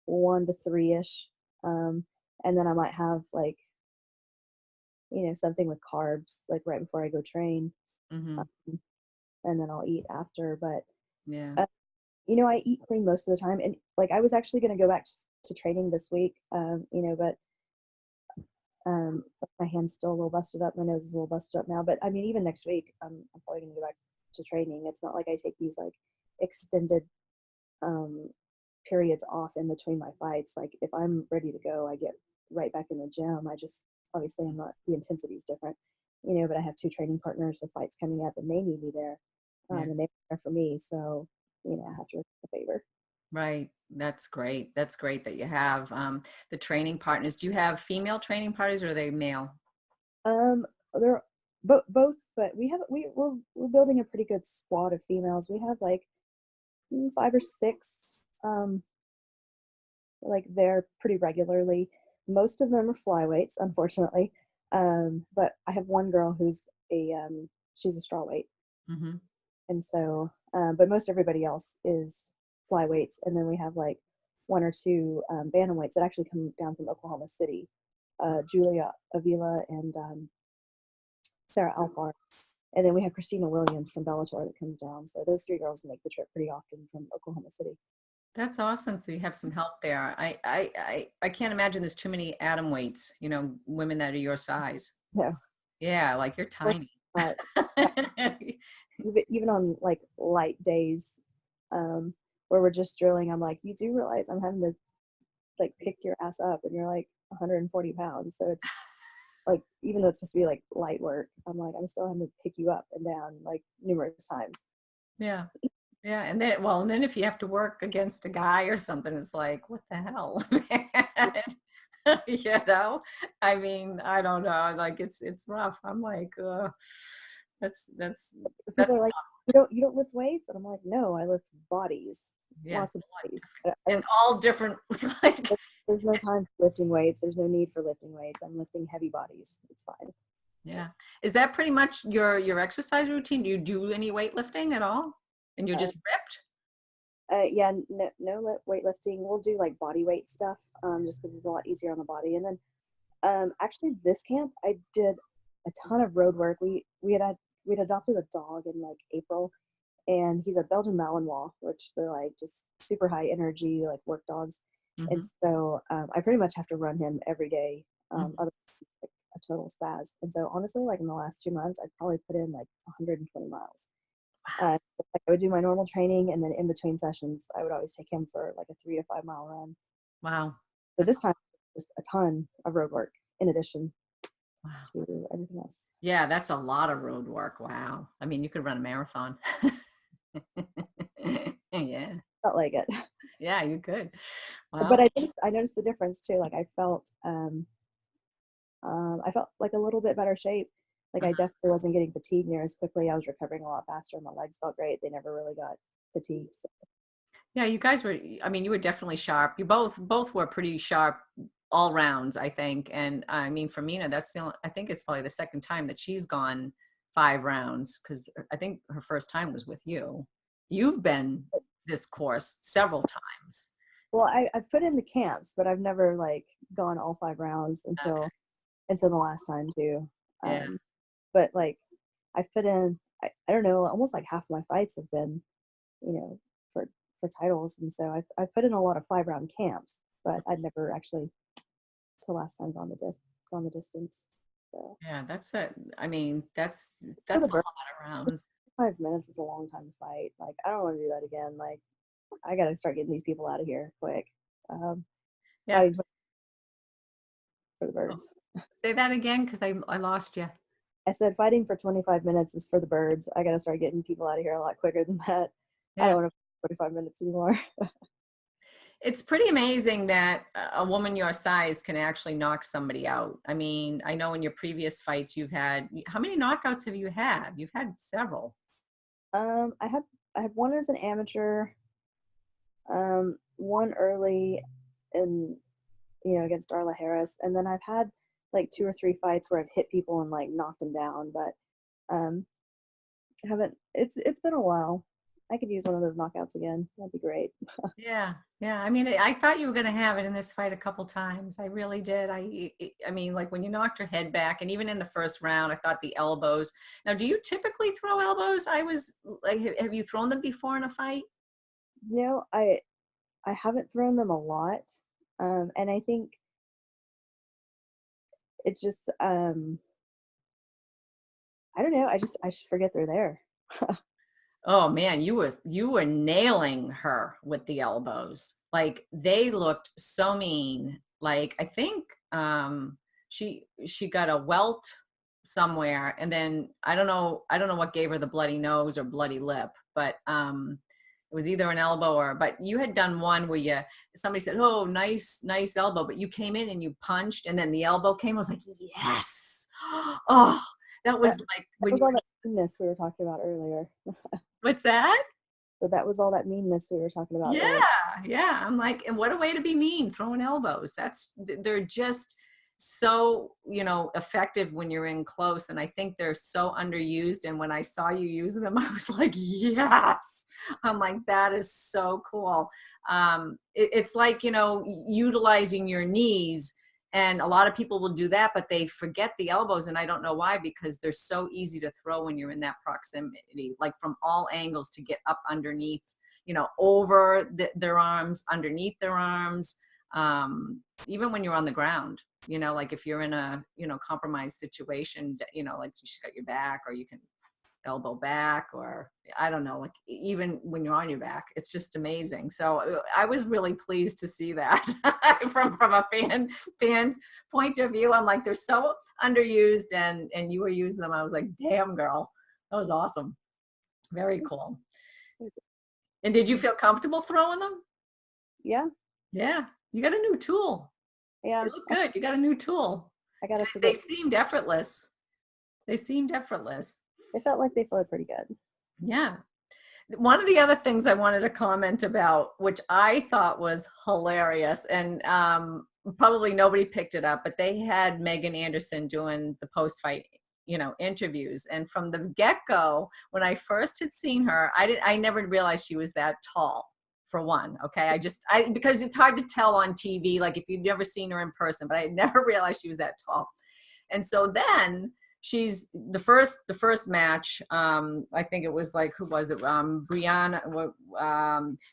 1 to 3 ish, um, and then I might have like something with carbs like right before I go train, Hmm. um, and then I'll eat after. But Yeah. uh, I eat clean most of the time, and like I was actually going to go back to training this week, but my hand's still a little busted up, my nose is a little busted up now. But I mean, even next week, I'm probably going to go back to training. It's not like I take these like extended um, periods off in between my fights. Like if I'm ready to go, I get right back in the gym. I just obviously I'm not the intensity's different, but I have two training partners with fights coming up, and they need me there, Yeah. and they're there for me. So I have to return the favor. Right. That's great. That's great that you have the training partners. Do you have female training partners or are they male? They're both, but we're building a pretty good squad of females. We have like 5 or 6, um, like there pretty regularly. Most of them are flyweights, unfortunately. But I have one girl who's she's a strawweight, Hmm. and so but most everybody else is flyweights, and then we have like one or two bantamweights that actually come down from Oklahoma City, Julia Avila and Sarah Alpar. And then we have Christina Williams from Bellator that comes down. So those three girls make the trip pretty often from Oklahoma City. That's awesome. So you have some help there. I can't imagine there's too many atom weights, women that are your size. No, Yeah, like you're we're tiny. not. Even on like light days, where we're just drilling, I'm like, you do realize I'm having to like pick your ass up, and you're like 140 pounds. So it's like, even though it's supposed to be like light work, I'm like, I'm still having to pick you up and down like numerous times. Yeah. Yeah. And then if you have to work against a guy or something, it's like, what the hell, man? You know, I mean, I don't know. Like it's rough. I'm like, that's that's that's People are like, you don't lift weights, and I'm like, no, I lift bodies, yeah, lots of bodies. and all different. Like, There's no time for lifting weights. There's no need for lifting weights. I'm lifting heavy bodies. It's fine. yeah, is that pretty much your exercise routine? Do you do any weightlifting at all? And you're Uh, just ripped? yeah, no weightlifting. We'll do like body weight stuff, just because it's a lot easier on the body. And then actually this camp I did a ton of road work. We'd adopted a dog in like April, and he's a Belgian Malinois, which they're like just super high energy, like work dogs. And Hmm. so I pretty much have to run him every day, Hmm. other like a total spaz. And so honestly, like in the last 2 months, I've probably put in like 120 miles. Like I would do my normal training, and then in between sessions, I would always take him for like a 3 to 5 mile run. Wow. But That's this time, just a ton of road work in addition wow. to everything else. Yeah, that's a lot of road work. Wow. I mean, you could run a marathon. Yeah. Felt like it. Yeah, you could. But Wow. I noticed the difference too. Like I felt like a little bit better shape. Like I definitely wasn't getting fatigued near as quickly. I was recovering a lot faster. My legs felt great. They never really got fatigued. So. Yeah, you guys were, I mean, you were definitely sharp. You both were pretty sharp all rounds, I think. And I mean, for Mina, that's the only, I think it's probably the second time that she's gone 5 rounds, because I think her first time was with you. You've been this course several times. Well, I've put in the camps, but I've never like gone all 5 rounds Okay. until the last time too. Yeah. But like I've put in, I don't know, almost like half my fights have been, you know, for for titles, and so I've put in a lot of 5 round camps, but I'd never actually till last time gone the distance. So Yeah, that's it. I mean, for that's the a bird, lot of rounds. 5 minutes is a long time to fight. Like I don't want to do that again. Like I got to start getting these people out of here quick. Um, Yeah. fighting for the Oh, birds. say that again, because I lost you. I said fighting for 25 minutes is for the birds. I got to start getting people out of here a lot quicker than that. I Yeah. don't want to 45 minutes anymore. It's pretty amazing that a woman your size can actually knock somebody out. I mean, I know in your previous fights you've had, how many knockouts have you had? You've had several. Um, I had I had one as an amateur, one early in against Darla Harris, and then I've had like 2 or 3 fights where I've hit people and like knocked them down, but um, haven't. It's been a while. I could use one of those knockouts again. That'd be great. Yeah, yeah. I mean, I thought you were going to have it in this fight a couple times. I really did. I mean, like when you knocked her head back, and even in the first round, I thought the elbows. Now, do you typically throw elbows? I was like, have you thrown them before in a fight? You know, I haven't thrown them a lot, and I think it's just I don't know. I just forget they're there. Oh man, you were nailing her with the elbows. Like they looked so mean. Like I think she got a welt somewhere, and then I don't know what gave her the bloody nose or bloody lip, but it was either an elbow or, but you had done one where somebody said, "Oh, nice elbow," but you came in and you punched, and then the elbow came. I was like, "Yes." Oh, that That was like that when was you all were, that meanness we were talking about earlier. what's that? So that was all that meanness we were talking about Yeah, earlier. yeah. I'm like, and what a way to be mean, throwing elbows. They're just so, effective when you're in close. And I think they're so underused. And when I saw you using them, I was like, yes. I'm like, that is so cool. It's like, utilizing your knees. And a lot of people will do that, but they forget the elbows. And I don't know why, because they're so easy to throw when you're in that proximity, like from all angles to get up underneath, over their arms, underneath their arms, even when you're on the ground, like if you're in a, compromised situation, like you just got your back, or you can elbow back, or I don't know, like even when you're on your back, it's just amazing. So I was really pleased to see that from a fan's point of view. I'm like, they're so underused, and you were using them. I was like, damn girl, that was awesome. Very cool. And did you feel comfortable throwing them? Yeah, Yeah, you got a new tool. yeah. They look good. You got a new tool. I gotta They forget. seemed effortless. They seemed effortless. It felt like they flowed pretty good. Yeah. One of the other things I wanted to comment about, which I thought was hilarious, and probably nobody picked it up, but they had Megan Anderson doing the post-fight, interviews. And from the get-go, when I first had seen her, I never realized she was that tall. For one, okay, because it's hard to tell on TV, like if you've never seen her in person, but I never realized she was that tall. And so then she's the first match, I think it was like, who was it, Brianna,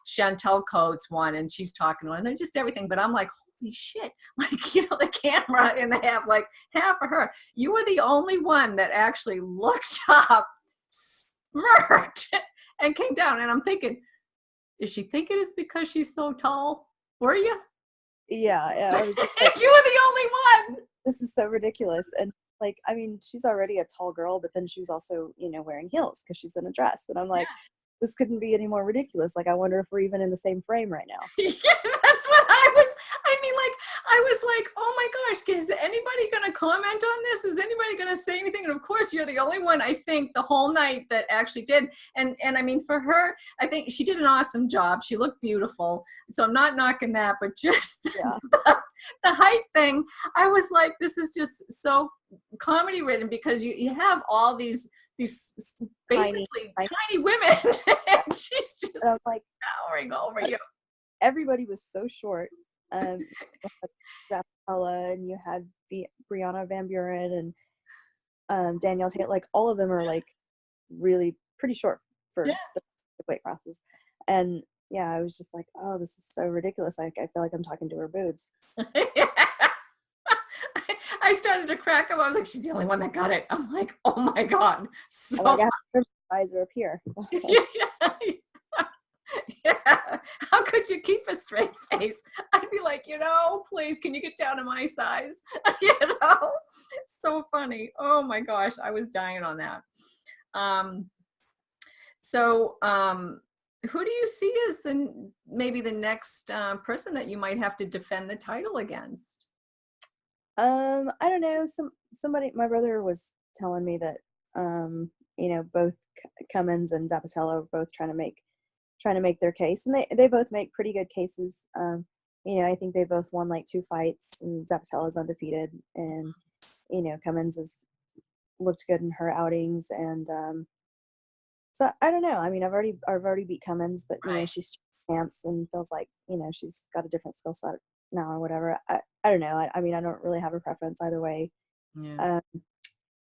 Chantel Coates won, and she's talking to her, and they're just everything, but I'm like, holy shit, like, the camera, and they have like half of her. You were the only one that actually looked up, smirked, and came down, and I'm thinking, is she thinking it's because she's so tall? Were you? Yeah, yeah. I was just like, You were the only one. this is so ridiculous. And like, I mean, she's already a tall girl, but then she was also, wearing heels because she's in a dress. And I'm like, Yeah. this couldn't be any more ridiculous. Like, I wonder if we're even in the same frame right now. Yeah, that's what I mean, like, I was like, oh my gosh, is anybody going to comment on this? Is anybody going to say anything? And of course, you're the only one, I think, the whole night that actually did. And I mean, for her, I think she did an awesome job. She looked beautiful. So I'm not knocking that, but just the height thing, I was like, this is just so comedy written, because you have all these basically tiny women, and she's just I'm like towering over you. Everybody was so short. Zapatella, and you had the Brianna Van Buren and Danielle Tate. Like, all of them are like really pretty short for the weight classes. And yeah, I was just like, oh, this is so ridiculous. Like, I feel like I'm talking to her boobs. I started to crack up. I was like, she's the only one that got it. I'm like, oh my God. So like, her eyes are up here. Yeah. How could you keep a straight face? I'd be like, please, can you get down to my size? It's so funny. Oh my gosh, I was dying on that. Who do you see as maybe the next person that you might have to defend the title against? I don't know. Somebody, my brother was telling me that both Cummins and Zapatella are both trying to make their case, and they both make pretty good cases. I think they both won like 2 fights, and Zapatella's undefeated, and Cummins has looked good in her outings, and so I don't know. I mean, I've already beat Cummins, but she's champs and feels like she's got a different skill set now or whatever. I don't know. I mean, I don't really have a preference either way. Yeah.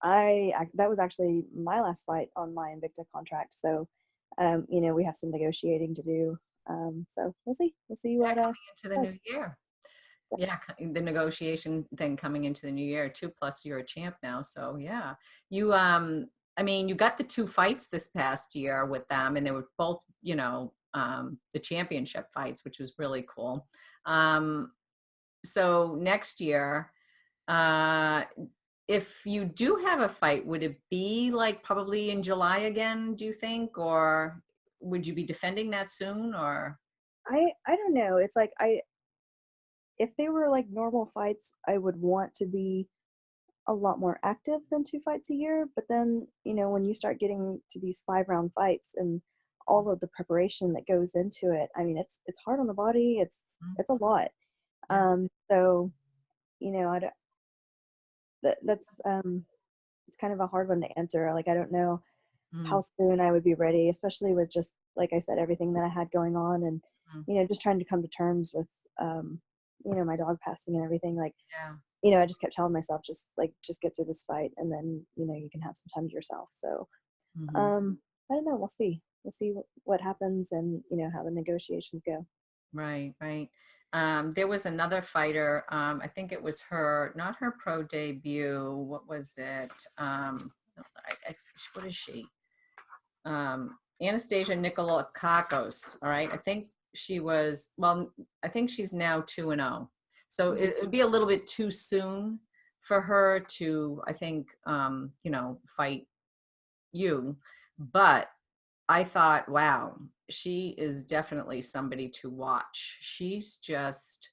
That was actually my last fight on my Invicta contract, so we have some negotiating to do. So we'll see what coming into the new year. Yeah, the negotiation thing coming into the new year too. Plus, you're a champ now, so yeah. You I mean, you got the 2 fights this past year with them, and they were both the championship fights, which was really cool. So next year, if you do have a fight, would it be like probably in July again, do you think? Or would you be defending that soon? Or I don't know. It's like, if they were like normal fights, I would want to be a lot more active than 2 fights a year. But then, when you start getting to these 5-round fights and all of the preparation that goes into it, I mean, it's hard on the body. It's a lot. So, that's it's kind of a hard one to answer. Like, I don't know how soon I would be ready, especially with just, like I said, everything that I had going on, and just trying to come to terms with my dog passing and everything. Like, I just kept telling myself, just get through this fight, and then you can have some time to yourself. So I don't know. We'll see what happens, and how the negotiations go. Right. There was another fighter, I think it was not her pro debut. What was it? What is she? Anastasia Nikolakakos. All right. I think she was, I think she's now 2-0. So it would be a little bit too soon for her to, I think, fight you. But I thought, wow, she is definitely somebody to watch. She's just,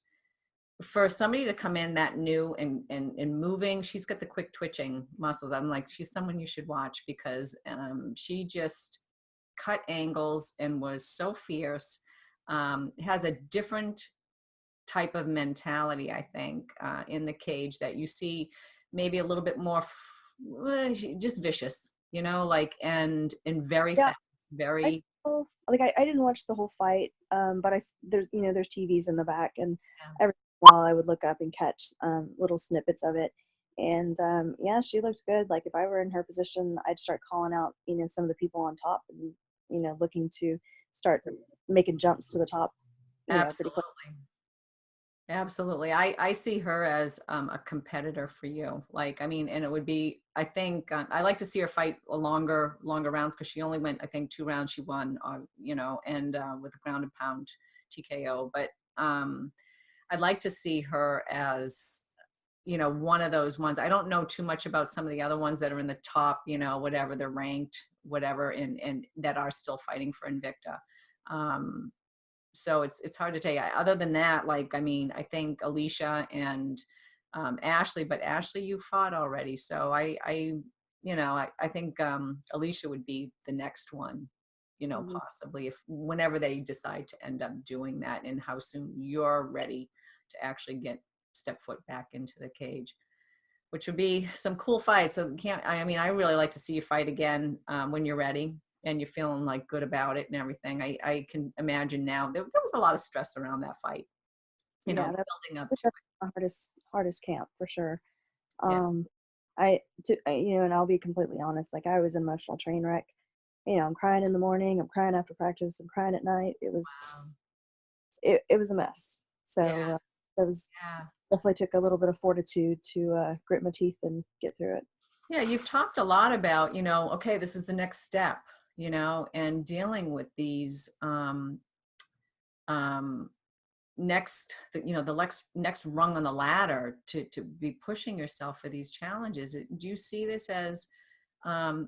for somebody to come in that new and moving, she's got the quick twitching muscles. I'm like, she's someone you should watch, because she just cut angles and was so fierce. Has a different type of mentality, I think, in the cage that you see maybe a little bit more just vicious, and very fast, very. I didn't watch the whole fight, but there's TVs in the back, and every while I would look up and catch little snippets of it, and she looked good. Like, if I were in her position, I'd start calling out some of the people on top, and looking to start making jumps to the top. Absolutely. I see her as a competitor for you. Like, I mean, and it would be, I think, I like to see her fight a longer rounds, because she only went, I think, 2 rounds she won, and with a ground and pound TKO. But I'd like to see her as, one of those ones. I don't know too much about some of the other ones that are in the top, whatever they're ranked, whatever, and that are still fighting for Invicta. So it's hard to tell you. Other than that, like, I mean, I think Alicia and Ashley, but Ashley, you fought already. So I think Alicia would be the next one, Mhm. possibly, if whenever they decide to end up doing that, and how soon you're ready to actually step foot back into the cage, which would be some cool fights. So I mean, I really like to see you fight again when you're ready and you're feeling like good about it and everything. I can imagine now there was a lot of stress around that fight, Yeah, building up that's to the hardest camp for sure. it. Yeah. Um, and I'll be completely honest. Like I was an emotional train wreck. I'm crying in the morning. I'm crying after practice. I'm crying at night. It was a mess. Yeah. So that was Yeah. definitely took a little bit of fortitude to grit my teeth and get through it. Yeah. You've talked a lot about, okay, this is the next step, and dealing with these um, the next rung on the ladder to be pushing yourself for these challenges. Do you see this as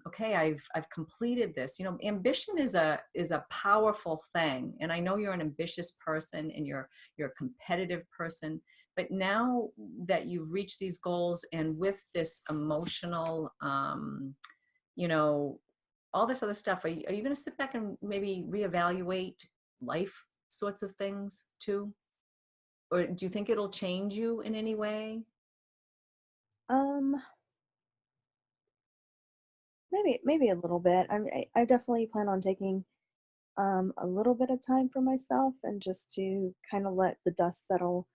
okay, I've completed this? Ambition is a powerful thing, and I know you're an ambitious person and you're a competitive person, but now that you've reached these goals, and with this emotional all this other stuff, are you going to sit back and maybe reevaluate life sorts of things too? Or do you think it'll change you in any way? Um, maybe a little bit. I definitely plan on taking a little bit of time for myself and just to kind of let the dust settle.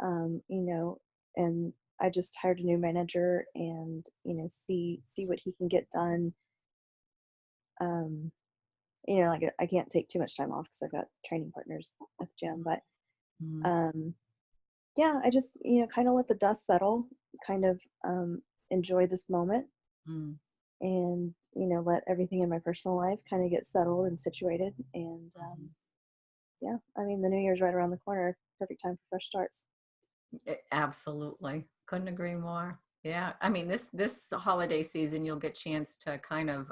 And I just hired a new manager and see what he can get done. Um, like I can't take too much time off because I've got training partners at the gym, but Mm, um, yeah, I just kind of let the dust settle, kind of enjoy this moment, mm. and let everything in my personal life kind of get settled and situated. And yeah, I mean the new year's right around the corner, perfect time for fresh starts. Absolutely. Couldn't agree more. Yeah. I mean, this holiday season, you'll get chance to kind of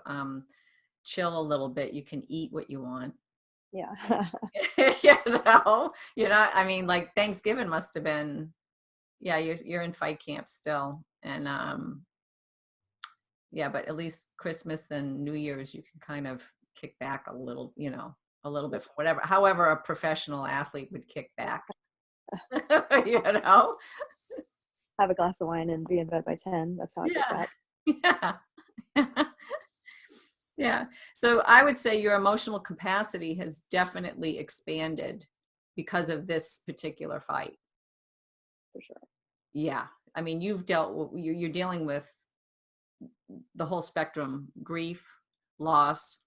chill a little bit. You can eat what you want. Yeah. I mean, like Thanksgiving must have been, yeah, you're in fight camp still. And yeah, but at least Christmas and New Year's, you can kind of kick back a little bit, for whatever, however a professional athlete would kick back. you know? Have a glass of wine and be in bed by 10. That's how I kick Yeah. back. Yeah. Yeah. So I would say your emotional capacity has definitely expanded because of this particular fight. For sure. Yeah. I mean, you're dealing with the whole spectrum: grief, loss,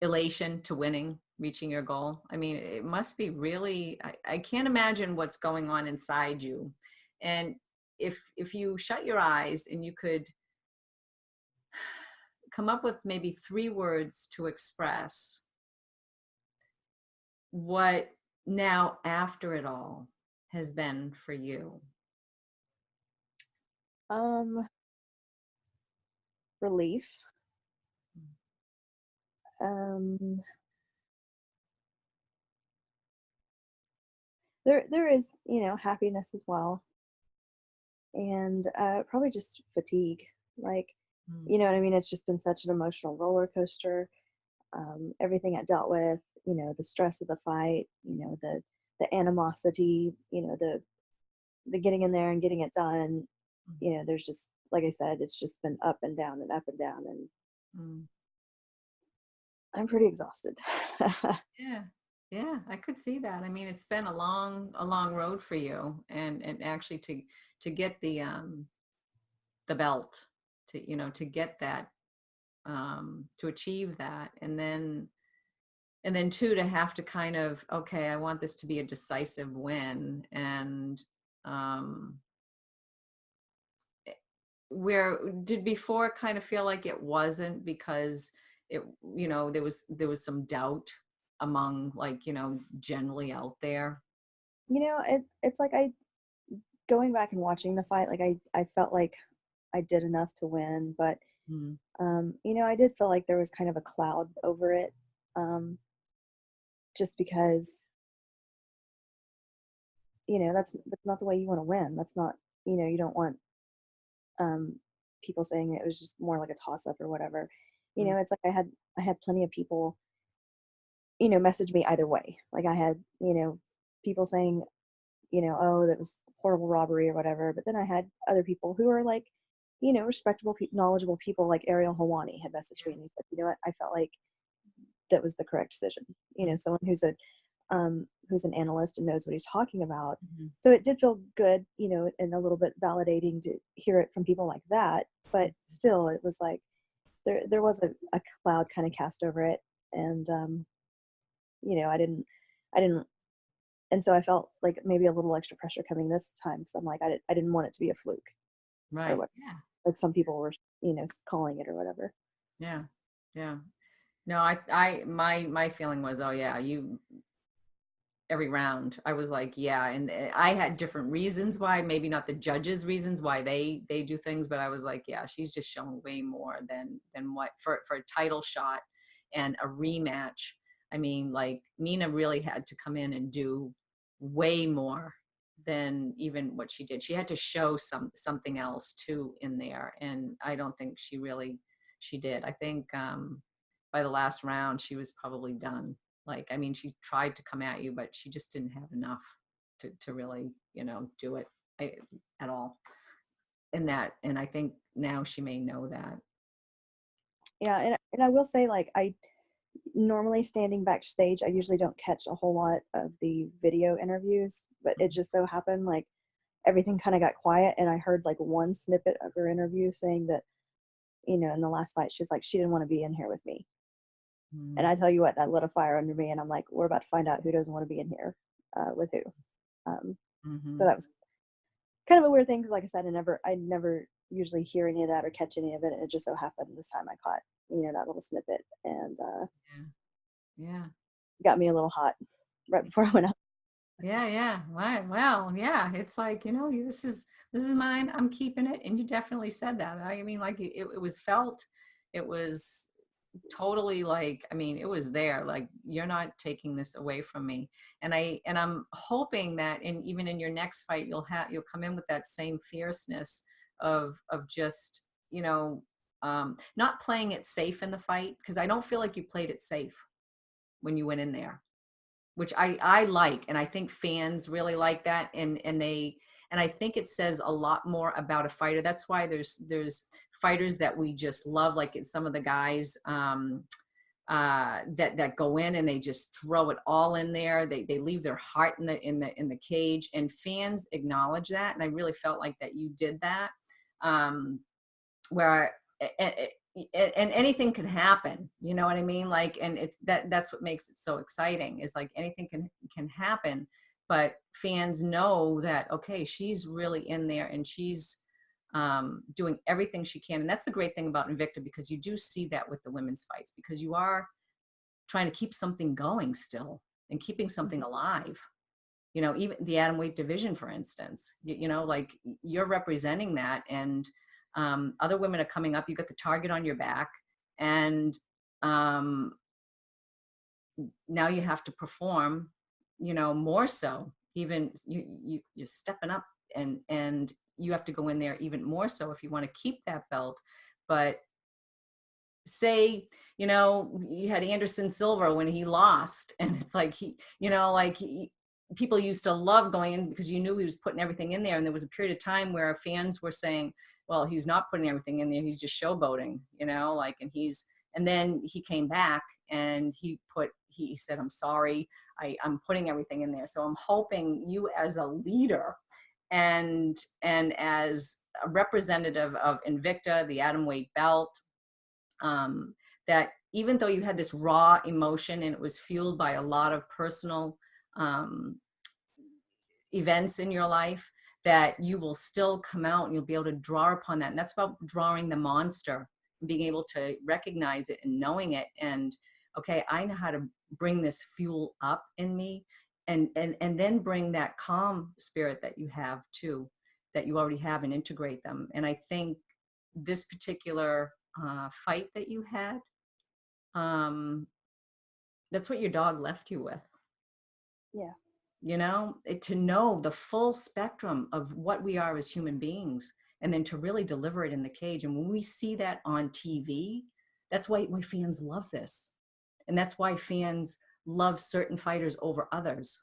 elation to winning, reaching your goal. I mean, it must be really, I can't imagine what's going on inside you. And if you shut your eyes and you could come up with maybe 3 words to express what now after it all has been for you. Um, Relief. Um, there is, happiness as well. And probably just fatigue. Like, Mm, you know what I mean? It's just been such an emotional roller coaster. Everything I dealt with, the stress of the fight, the animosity, the getting in there and getting it done. mm, There's just, like I said, it's just been up and down and up and down, and mm. I'm pretty exhausted. Yeah. Yeah, I could see that. I mean, it's been a long road for you, and actually to get the belt, to get that, to achieve that, and then two, to have to kind of, okay, I want this to be a decisive win. And um where did before kind of feel like it wasn't, because it, there was some doubt among, like, generally out there. It's like I going back and watching the fight, like I felt like I did enough to win, but Mm. I did feel like there was kind of a cloud over it, just because, that's not the way you want to win. That's not, you don't want um, people saying it was just more like a toss up or whatever. Mm. It's like I had plenty of people, message me either way. Like I had, people saying, oh, that was horrible robbery or whatever. But then I had other people who are like, respectable, knowledgeable people like Ariel Hawani had messaged me and he said, you know what, I felt like that was the correct decision. Someone who's an analyst and knows what he's talking about. Mhm. So it did feel good, and a little bit validating to hear it from people like that. But still, it was like there was a cloud kind of cast over it, and I didn't, and so I felt like maybe a little extra pressure coming this time. So I'm like, I didn't want it to be a fluke or Right. what, Yeah. like some people were, calling it or whatever. Yeah. Yeah. No, my feeling was, oh yeah, every round I was like, yeah. And I had different reasons why, maybe not the judges' reasons why they do things, but I was like, yeah, she's just shown way more than what for a title shot and a rematch. I mean, like Nina really had to come in and do way more than even what she did. She had to show something else too in there, and I don't think she did. I think by the last round she was probably done. Like, I mean, she tried to come at you, but she just didn't have enough to really, do it at all in that. And I think now she may know that. Yeah, and I will say, like, I normally standing backstage, I usually don't catch a whole lot of the video interviews, but it just so happened like everything kind of got quiet, and I heard like one snippet of her interview saying that, in the last fight, she's like, she didn't want to be in here with me. And Mm, I tell you what, that lit a fire under me, and I'm like, we're about to find out who doesn't want to be in here with who. So mm-hmm. that was kind of a weird thing because, like I said, I never usually hear any of that or catch any of it, and it just so happened this time I caught, that little snippet, and Yeah. Yeah. got me a little hot right before I went out. Yeah. Yeah. Right. Well, yeah. It's like, this is mine. I'm keeping it. And you definitely said that. I mean, like it was felt, it was totally like, I mean, it was there, like, you're not taking this away from me. And I'm hoping that even in your next fight you'll come in with that same fierceness of just, not playing it safe in the fight, because I don't feel like you played it safe when you went in there, which I like, and I think fans really like that, and I think it says a lot more about a fighter. That's why there's fighters that we just love, like it's some of the guys that go in and they just throw it all in there. They leave their heart in the cage, and fans acknowledge that. And I really felt like that you did that, where and anything can happen. You know what I mean? Like, and that's what makes it so exciting. Is like anything can happen, but fans know that, okay, she's really in there and she's doing everything she can. And that's the great thing about Invicta, because you do see that with the women's fights, because you are trying to keep something going still and keeping something alive. Even the Atomweight division, for instance, like you're representing that, and other women are coming up. You got the target on your back, and um, now you have to perform, more so. Even you're stepping up, and you have to go in there even more so if you want to keep that belt. But say, you had Anderson Silva when he lost, and it's like people used to love going in because you knew he was putting everything in there. And there was a period of time where fans were saying, well, he's not putting everything in there, he's just showboating, and then he came back and he said, I'm sorry, I'm putting everything in there. So I'm hoping you, as a leader and as a representative of Invicta, the Atomweight belt, that even though you had this raw emotion and it was fueled by a lot of personal events in your life, that you will still come out and you'll be able to draw upon that. And that's about drawing the monster, being able to recognize it and knowing it. And okay, I know how to bring this fuel up in me, and then bring that calm spirit that you have too, that you already have, and integrate them. And I think this particular fight that you had, that's what your dog left you with. Yeah. You know, to know the full spectrum of what we are as human beings, and then to really deliver it in the cage. And when we see that on TV, that's why fans love this. And that's why fans love certain fighters over others.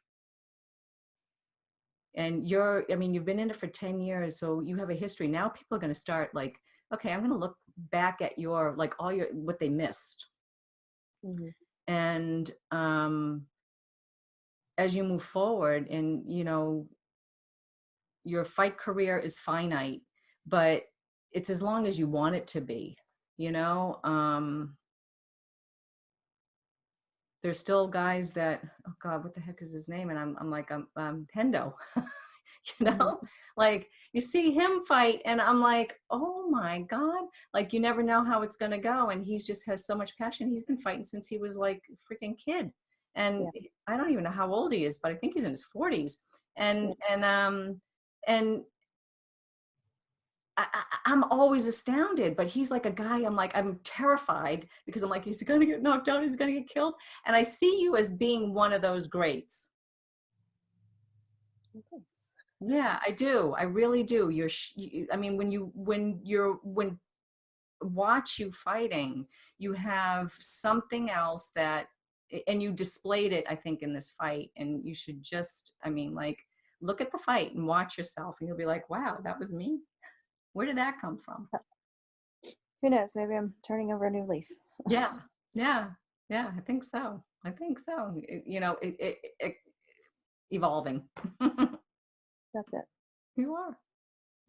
And you've been in it for 10 years, so you have a history. Now people are going to start like, okay, I'm going to look back at what they missed. Mm-hmm. And as you move forward, and your fight career is finite, but it's as long as you want it to be. There's still guys that, oh God, what the heck is his name? And I'm like, Hendo. Mm-hmm. Like you see him fight and I'm like, oh my God, like you never know how it's going to go. And he just has so much passion. He's been fighting since he was like a freaking kid. And Yeah. I don't even know how old he is, but I think he's in his 40s. And I'm always astounded, but he's like a guy, I'm terrified because I'm like, he's going to get knocked out. He's going to get killed. And I see you as being one of those greats. Thanks. Yeah, I do. I really do. When watch you fighting, you have something else and you displayed it, I think, in this fight. And you should just, look at the fight and watch yourself and you'll be like, wow, that was me. Where did that come from? Who knows? Maybe I'm turning over a new leaf. Yeah. I think so. Evolving. That's it. You are.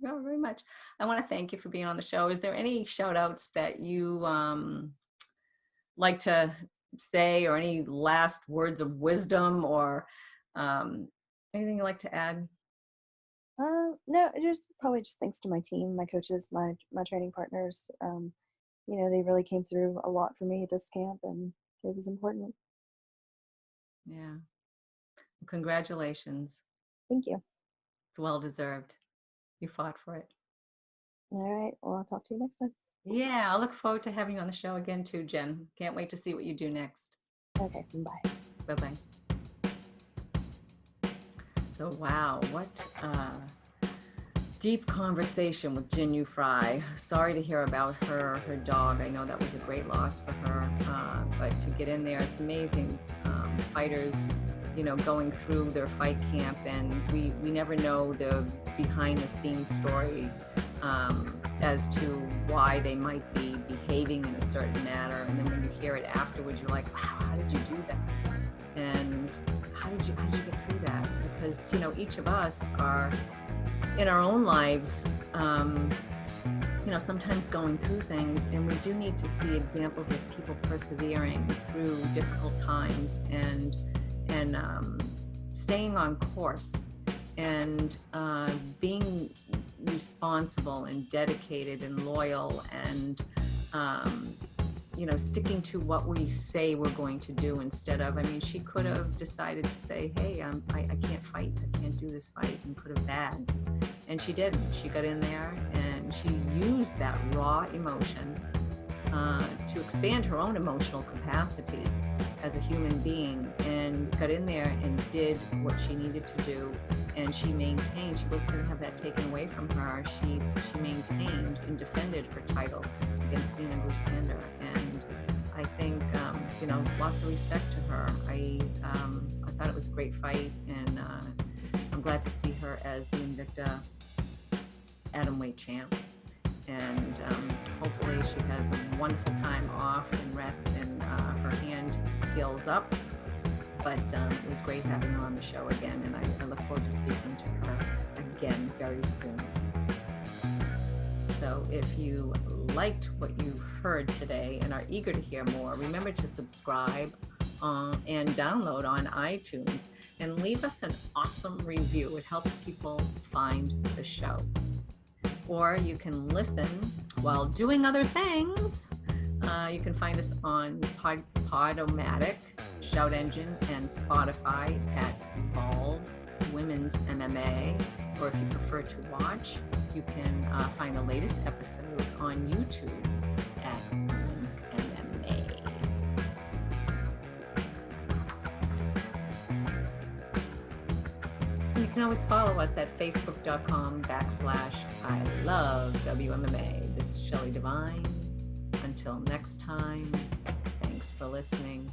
Yeah, very much. I want to thank you for being on the show. Is there any shout outs that you like to say, or any last words of wisdom, or anything you'd like to add? No, probably just thanks to my team, my coaches, my training partners. They really came through a lot for me this camp, and it was important. Yeah. Well, congratulations. Thank you. It's well deserved. You fought for it. All right. Well, I'll talk to you next time. Yeah, I look forward to having you on the show again too, Jen. Can't wait to see what you do next. Okay, bye. Bye-bye. So, wow, what deep conversation with Jinh Frey. Sorry to hear about her dog. I know that was a great loss for her, but to get in there, it's amazing. Fighters, going through their fight camp, and we never know the behind the scenes story as to why they might be behaving in a certain manner. And then when you hear it afterwards, you're like, wow, how did you do that? And how did you get through that? Because, each of us are in our own lives, sometimes going through things, and we do need to see examples of people persevering through difficult times and staying on course and being responsible and dedicated and loyal and sticking to what we say we're going to do instead of, she could have decided to say, hey, I can't fight, I can't do this fight, and put it bad. And she didn't. She got in there and she used that raw emotion to expand her own emotional capacity as a human being, and got in there and did what she needed to do. And she maintained, she wasn't going to have that taken away from her. She maintained and defended her title against Nina Grusander. And I think, lots of respect to her. I thought it was a great fight, and I'm glad to see her as the Invicta Atomweight champ. And hopefully she has a wonderful time off and rests, and her hand heals up. But it was great having her on the show again, and I look forward to speaking to her again very soon. So if you liked what you heard today and are eager to hear more, remember to subscribe and download on iTunes, and leave us an awesome review. It helps people find the show. Or you can listen while doing other things. You can find us on Podomatic, Shout Engine, and Spotify at Evolve Women's MMA. Or if you prefer to watch, you can find the latest episode on YouTube WMMA. You can always follow us at facebook.com/I love WMMA. This is Shelley Devine. Until next time, thanks for listening.